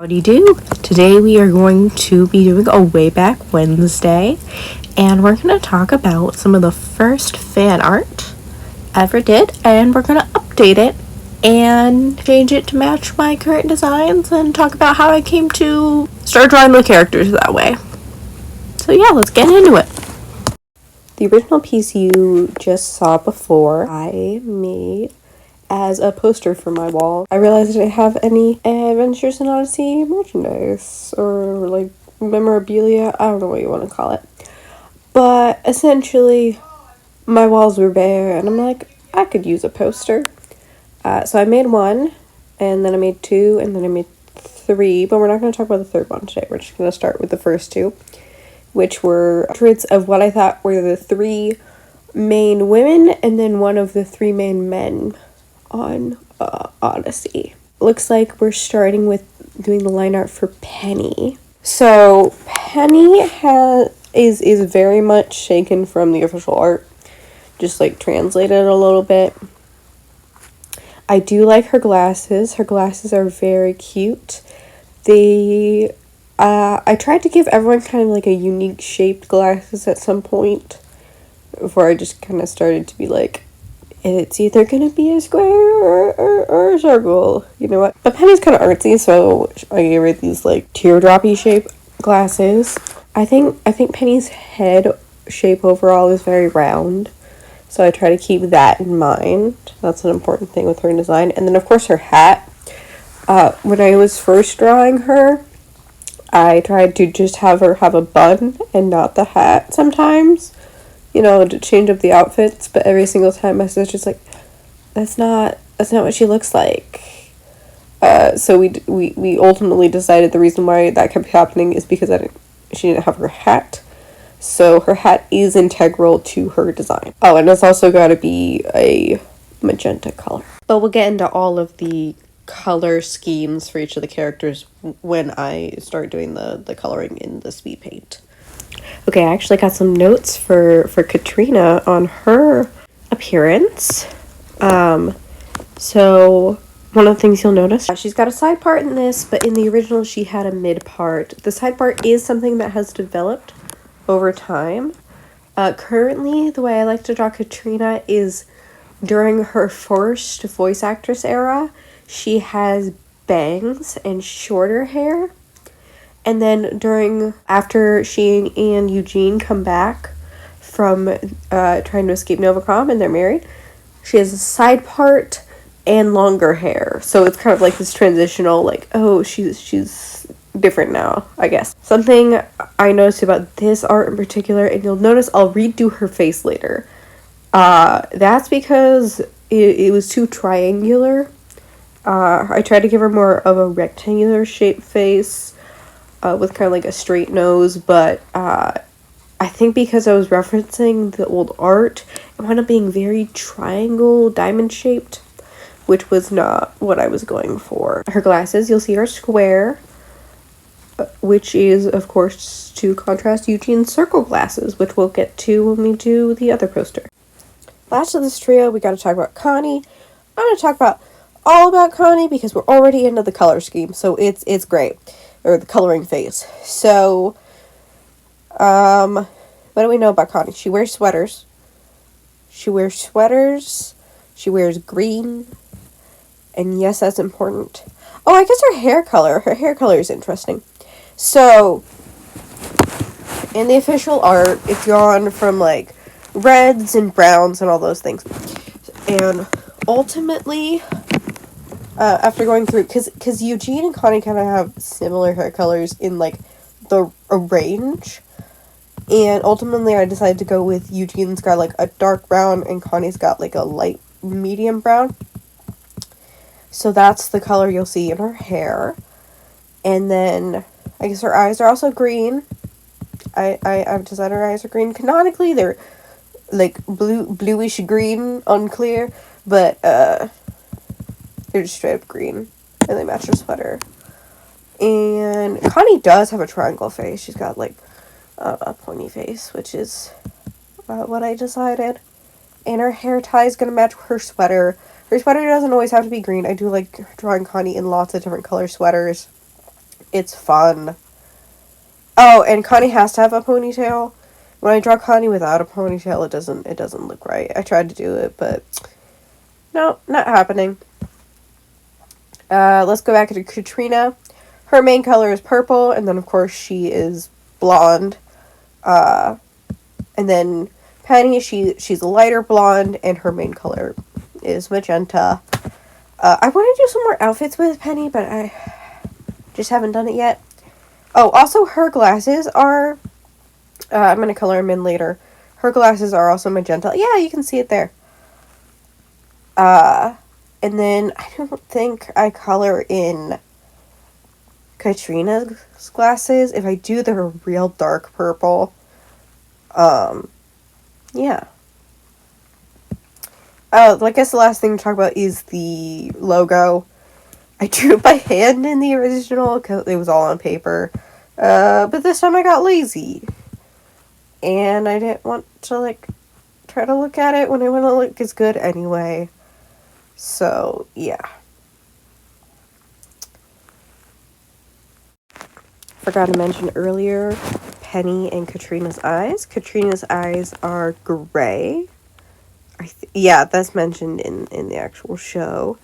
Howdy do. Today we are going to be doing a Way Back Wednesday, and we're going to talk about some of the first fan art I ever did, and we're going to update it and change it to match my current designs and talk about how I came to start drawing the characters that way. So yeah, let's get into it. The original piece you just saw before, I made as a poster for my wall. I realized I didn't have any Adventures in Odyssey merchandise or like memorabilia. I don't know what you want to call it. But essentially, my walls were bare, and I'm like, I could use a poster. So I made one, and then I made two, and then I made three, but we're not going to talk about the third one today. We're just going to start with the first two, which were portraits of what I thought were the three main women, and then one of the three main men on Odyssey. Looks like we're starting with doing the line art for Penny. So Penny is very much shaken from the official art, just like translated a little bit. I do like her glasses. Her glasses are very cute. I tried to give everyone kind of like a unique shaped glasses at some point before I just kind of started to be like, it's either going to be a square or a circle, you know what? But Penny's kind of artsy, so I gave her these like teardroppy shape glasses. I think Penny's head shape overall is very round, so I try to keep that in mind. That's an important thing with her design. And then of course her hat. When I was first drawing her, I tried to just have her have a bun and not the hat sometimes, you know, to change up the outfits, but every single time I was just like, that's not what she looks like. So we ultimately decided the reason why that kept happening is because she didn't have her hat. So her hat is integral to her design. Oh, and it's also got to be a magenta color. But we'll get into all of the color schemes for each of the characters when I start doing the coloring in the speed paint. Okay, I actually got some notes for Katrina on her appearance. So one of the things you'll notice, she's got a side part in this, but in the original she had a mid part. The side part is something that has developed over time. Currently, the way I like to draw Katrina is during her first voice actress era, she has bangs and shorter hair. And then after she and Eugene come back from trying to escape Novacom and they're married, she has a side part and longer hair. So it's kind of like this transitional, like, oh, she's different now, I guess. Something I noticed about this art in particular, and you'll notice I'll redo her face later. That's because it was too triangular. I tried to give her more of a rectangular shaped face, with kind of like a straight nose, but I think because I was referencing the old art, it wound up being very triangle, diamond shaped, which was not what I was going for. Her glasses, you'll see, are square, which is, of course, to contrast Eugene's circle glasses, which we'll get to when we do the other poster. Last of this trio, we got to talk about Connie. I'm going to talk about all about Connie because we're already into the color scheme, so it's great. Or the coloring phase. So, what do we know about Connie? She wears sweaters. She wears green. And yes, that's important. Oh, I guess her hair color. Her hair color is interesting. So, in the official art, it's gone from, like, reds and browns and all those things. And ultimately, after going through, because Eugene and Connie kind of have similar hair colors in, like, a range. And ultimately, I decided to go with Eugene's got, like, a dark brown, and Connie's got, like, a light medium brown. So that's the color you'll see in her hair. And then, I guess her eyes are also green. I've decided her eyes are green. Canonically, they're, like, bluish green, unclear. But, they're just straight up green, and they match her sweater. And Connie does have a triangle face. She's got, like, a pointy face, which is what I decided. And her hair tie is going to match her sweater. Her sweater doesn't always have to be green. I do like drawing Connie in lots of different color sweaters. It's fun. Oh, and Connie has to have a ponytail. When I draw Connie without a ponytail, it doesn't look right. I tried to do it, but no, not happening. Let's go back to Katrina. Her main color is purple, and then of course she is blonde. And then Penny, she's a lighter blonde, and her main color is magenta. I want to do some more outfits with Penny, but I just haven't done it yet. Oh, also her glasses are, I'm going to color them in later. Her glasses are also magenta. Yeah, you can see it there. And then I don't think I color in Katrina's glasses. If I do, they're a real dark purple. Yeah. Oh, I guess the last thing to talk about is the logo. I drew it by hand in the original because it was all on paper. But this time I got lazy. And I didn't want to, try to look at it when it wouldn't look as good anyway. So, yeah. Forgot to mention earlier, Penny and Katrina's eyes. Katrina's eyes are gray. Yeah, that's mentioned in the actual show.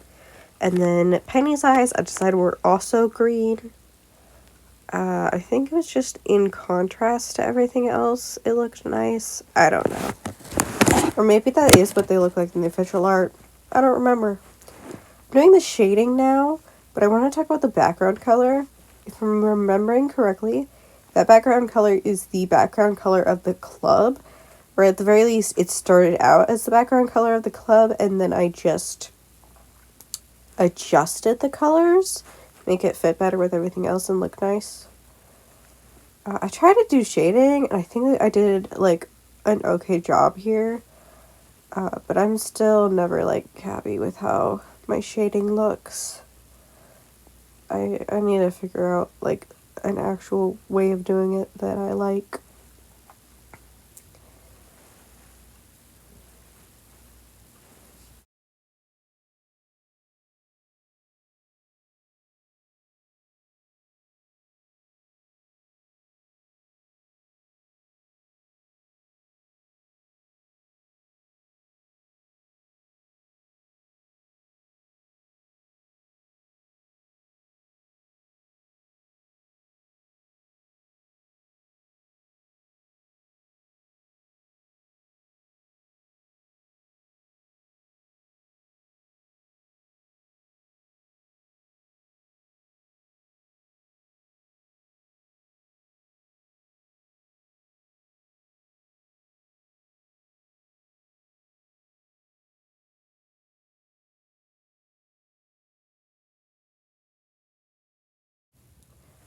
And then Penny's eyes, I decided were also green. I think it was just in contrast to everything else. It looked nice. I don't know. Or maybe that is what they look like in the official art. I don't remember. I'm doing the shading now, but I want to talk about the background color. If I'm remembering correctly, that background color is the background color of the club. Or at the very least, it started out as the background color of the club, and then I just adjusted the colors, make it fit better with everything else and look nice. I tried to do shading, and I think I did, an okay job here. But I'm still never, happy with how my shading looks. I need to figure out, an actual way of doing it that I like.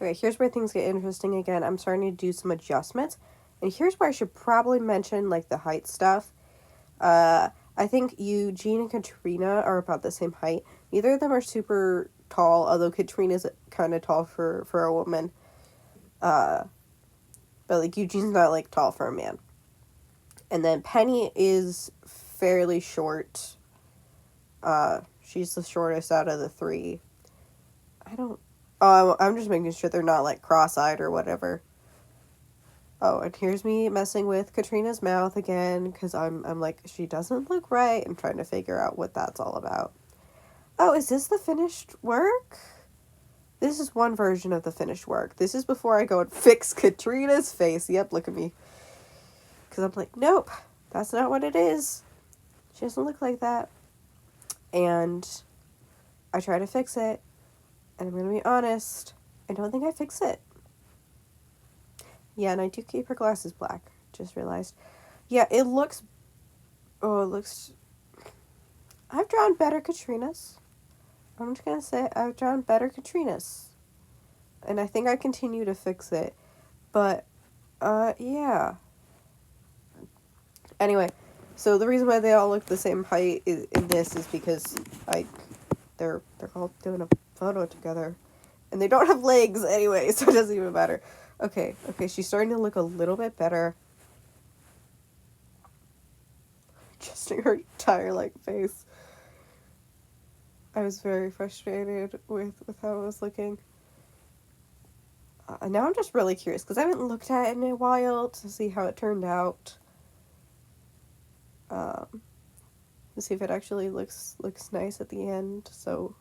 Okay, here's where things get interesting again. I'm starting to do some adjustments. And here's where I should probably mention, the height stuff. I think Eugene and Katrina are about the same height. Neither of them are super tall, although Katrina's kind of tall for a woman. But, Eugene's not, tall for a man. And then Penny is fairly short. She's the shortest out of the three. I'm just making sure they're not, cross-eyed or whatever. Oh, and here's me messing with Katrina's mouth again, because I'm like, she doesn't look right. I'm trying to figure out what that's all about. Oh, is this the finished work? This is one version of the finished work. This is before I go and fix Katrina's face. Yep, look at me. Because I'm like, nope, that's not what it is. She doesn't look like that. And I try to fix it, and I'm going to be honest, I don't think I fix it. Yeah, and I do keep her glasses black. Just realized. Yeah, it looks... Oh, it looks... I've drawn better Katrinas. I'm just going to say I've drawn better Katrinas. And I think I continue to fix it. But, yeah. Anyway, so the reason why they all look the same height in this is because, they're all doing a photo together. And they don't have legs anyway, so it doesn't even matter. Okay, she's starting to look a little bit better. Adjusting her entire, face. I was very frustrated with how it was looking. Now I'm just really curious because I haven't looked at it in a while to see how it turned out. To see if it actually looks nice at the end. So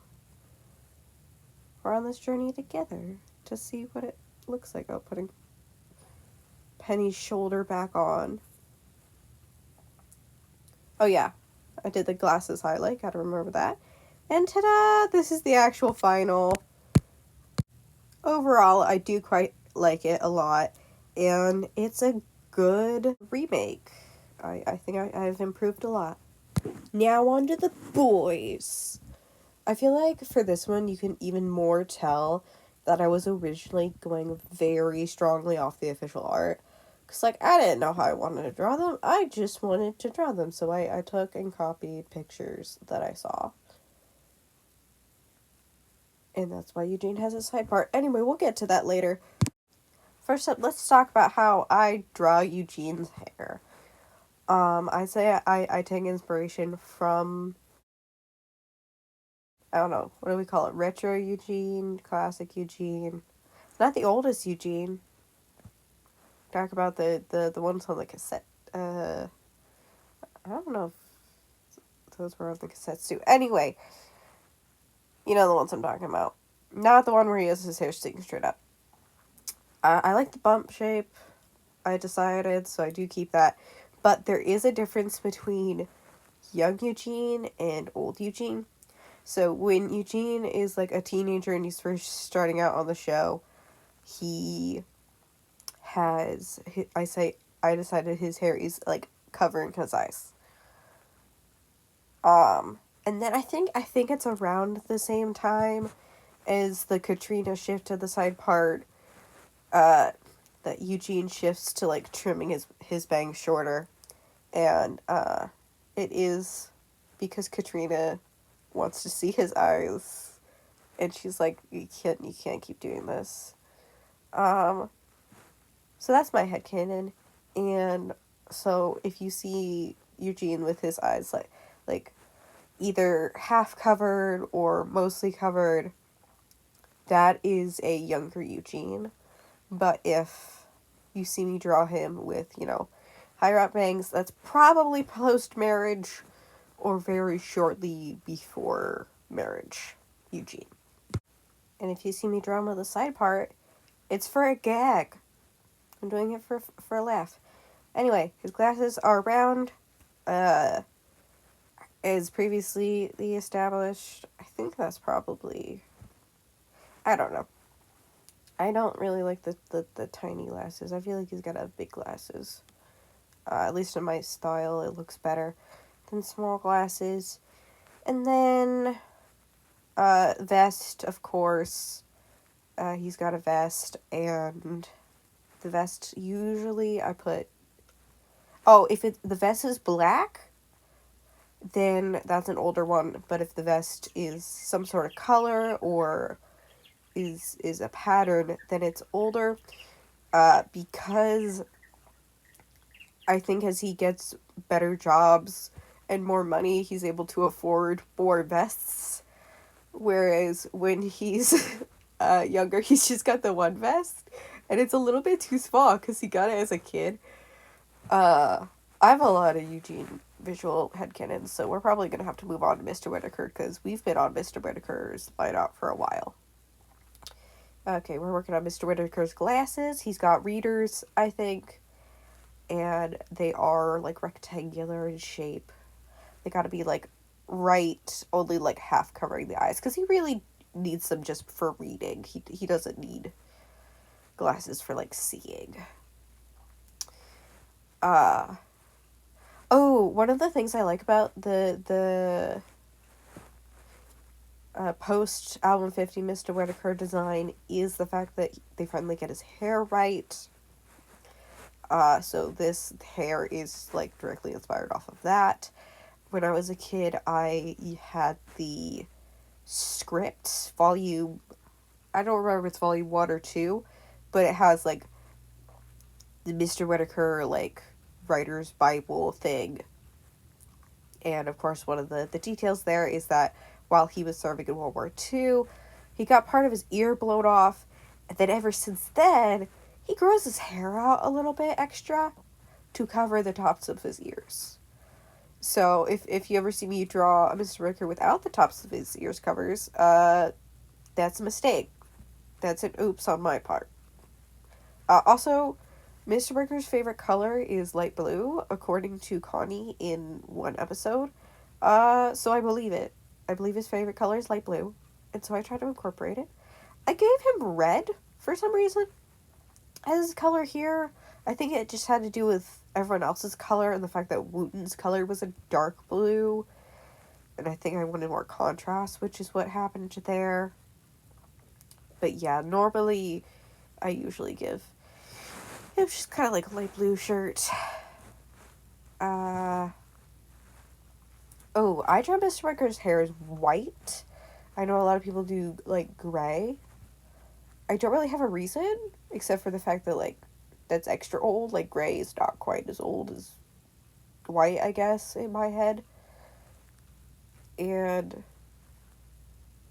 we're on this journey together to see what it looks like. Oh, putting Penny's shoulder back on. Oh yeah, I did the glasses highlight. Gotta remember that. And ta-da! This is the actual final. Overall, I do quite like it a lot, and it's a good remake. I think I've improved a lot. Now on to the boys. I feel like for this one, you can even more tell that I was originally going very strongly off the official art. Because, like, I didn't know how I wanted to draw them. I just wanted to draw them. So I took and copied pictures that I saw. And that's why Eugene has a side part. Anyway, we'll get to that later. First up, let's talk about how I draw Eugene's hair. I say I take inspiration from, I don't know, what do we call it? Retro Eugene, classic Eugene. Not the oldest Eugene. Talk about the ones on the cassette. I don't know if those were on the cassettes too. Anyway, you know the ones I'm talking about. Not the one where he has his hair sticking straight up. I like the bump shape, I decided, so I do keep that. But there is a difference between young Eugene and old Eugene. So when Eugene is like a teenager and he's first starting out on the show, he has, I decided his hair is like covering his eyes. And then I think it's around the same time as the Katrina shift to the side part, that Eugene shifts to like trimming his bangs shorter. And it is because Katrina wants to see his eyes, and she's like, you can't keep doing this. So that's my headcanon. And so if you see Eugene with his eyes like either half covered or mostly covered, that is a younger Eugene. But if you see me draw him with, higher up bangs, that's probably post-marriage or very shortly before marriage Eugene. And if you see me draw him with a side part, it's for a gag. I'm doing it for a laugh. Anyway, his glasses are round, as previously established. I think that's probably, I don't know. I don't really like the tiny glasses. I feel like he's got to have big glasses. At least in my style, it looks better than small glasses. And then, vest, of course. He's got a vest, and the vest, usually I put, if the vest is black, then that's an older one. But if the vest is some sort of color or is a pattern, then it's older. Because I think as he gets better jobs and more money, he's able to afford more vests. Whereas when he's younger, he's just got the one vest, and it's a little bit too small because he got it as a kid. I have a lot of Eugene visual headcanons, so we're probably going to have to move on to Mr. Whitaker because we've been on Mr. Whitaker's light-out for a while. Okay, we're working on Mr. Whitaker's glasses. He's got readers, I think, and they are, like, rectangular in shape. They gotta be, like, right, only, like, half covering the eyes, because he really needs them just for reading. He doesn't need glasses for, like, seeing. One of the things I like about the post-album 50 Mr. Whitaker design is the fact that they finally get his hair right. So this hair is, like, directly inspired off of that. When I was a kid, I had the script volume, I don't remember if it's volume 1 or 2, but it has, like, the Mr. Whitaker, like, writer's Bible thing. And, of course, one of the details there is that while he was serving in World War II, he got part of his ear blown off, And then ever since then, he grows his hair out a little bit extra to cover the tops of his ears. So if you ever see me draw a Mr. Ricker without the tops of his ears covers, that's a mistake. That's an oops on my part. Also, Mr. Ricker's favorite color is light blue, according to Connie in one episode. So I believe it. I believe his favorite color is light blue, and so I tried to incorporate it. I gave him red for some reason as his color here. I think it just had to do with everyone else's color and the fact that Wooten's color was a dark blue. And I think I wanted more contrast, which is what happened there. But yeah, normally I usually give him just kind of like a light blue shirt. Oh, I draw Mr. Ricker's hair is white. I know a lot of people do like gray. I don't really have a reason, except for the fact that like that's extra old. Like gray is not quite as old as white, I guess, in my head. And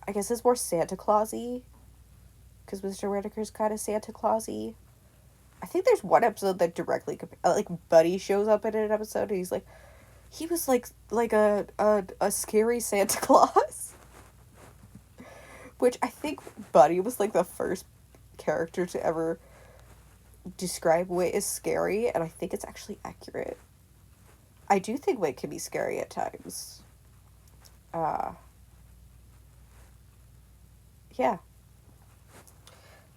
I guess it's more Santa Claus-y, because Mr. Whitaker's kind of Santa Claus-y. I think there's one episode that directly like Buddy shows up in an episode and he's like, he was like a scary Santa Claus. Which I think Buddy was like the first character to ever describe Wit as scary, and I think it's actually accurate. I do think Wit can be scary at times. Yeah.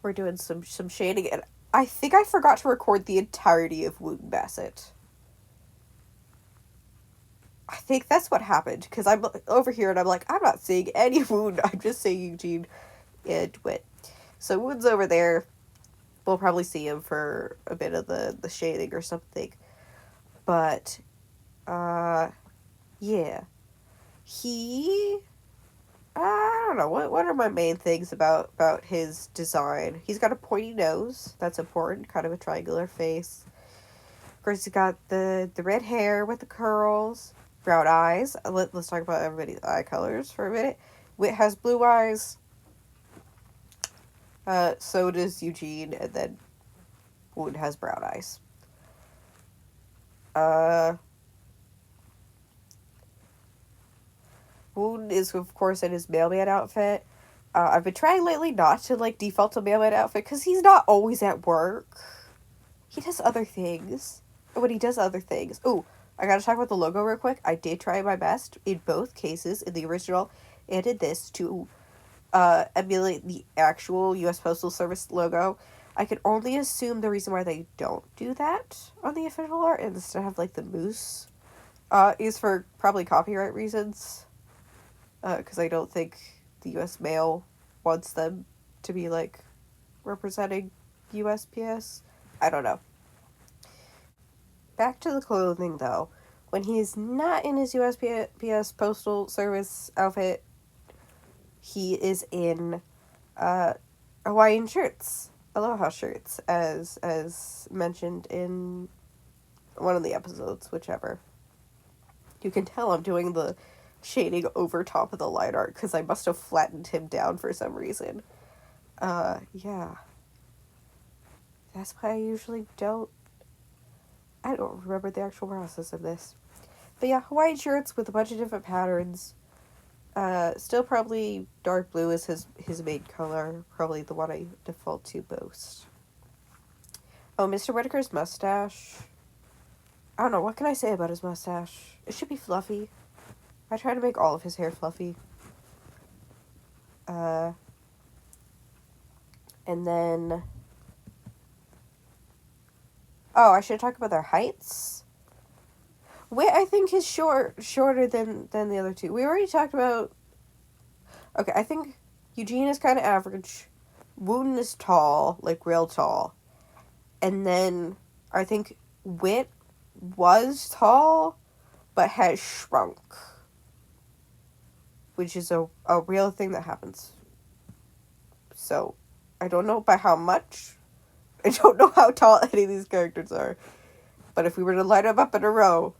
We're doing some shading, and I think I forgot to record the entirety of Wooten Bassett. I think that's what happened, because I'm over here and I'm like, I'm not seeing any Wooten, I'm just seeing Eugene and Wit. So Wooten's over there. We'll probably see him for a bit of the shading or something. But, yeah. I don't know, what are my main things about his design? He's got a pointy nose, that's important, kind of a triangular face. Of course, he's got the red hair with the curls, brown eyes. Let's talk about everybody's eye colors for a minute. Wit has blue eyes. So does Eugene, and then Wood has brown eyes. Wood is, of course, in his mailman outfit. I've been trying lately not to, like, default to mailman outfit, because he's not always at work. He does other things. And when he does other things... Ooh, I gotta talk about the logo real quick. I did try my best, in both cases, in the original and in this, to emulate the actual U.S. Postal Service logo. I can only assume the reason why they don't do that on the official art and instead have, like, the moose, is for probably copyright reasons. Because I don't think the U.S. Mail wants them to be, like, representing USPS. I don't know. Back to the clothing, though. When he's not in his USPS Postal Service outfit, he is in Hawaiian shirts, aloha shirts, as mentioned in one of the episodes, whichever. You can tell I'm doing the shading over top of the line art because I must have flattened him down for some reason. Yeah. That's why I usually I don't remember the actual process of this. But yeah, Hawaiian shirts with a bunch of different patterns. Still probably dark blue is his main color. Probably the one I default to most. Oh, Mr. Whitaker's mustache. I don't know, what can I say about his mustache? It should be fluffy. I try to make all of his hair fluffy. And then... Oh, I should talk about their heights. Wait, I think is shorter than the other two. We already talked about... Okay, I think Eugene is kind of average. Wooten is tall, like real tall. And then I think Wit was tall, but has shrunk. Which is a real thing that happens. So, I don't know by how much. I don't know how tall any of these characters are. But if we were to line them up in a row,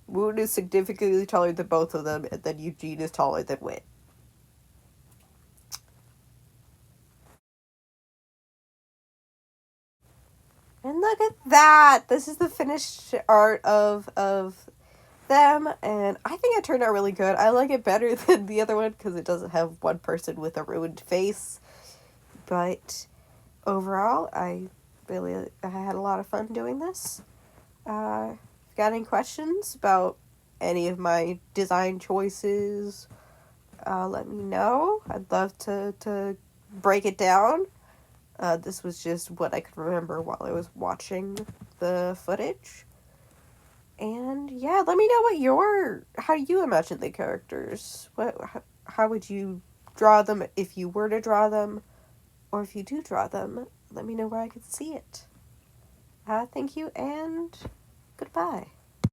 Wooten is significantly taller than both of them, and then Eugene is taller than Wit. And look at that! This is the finished art of them, and I think it turned out really good. I like it better than the other one because it doesn't have one person with a ruined face. But overall, I had a lot of fun doing this. If you got any questions about any of my design choices, let me know. I'd love to break it down. This was just what I could remember while I was watching the footage. And yeah, let me know how you imagine the characters. How would you draw them if you were to draw them, or if you do draw them? Let me know where I could see it. Thank you and goodbye.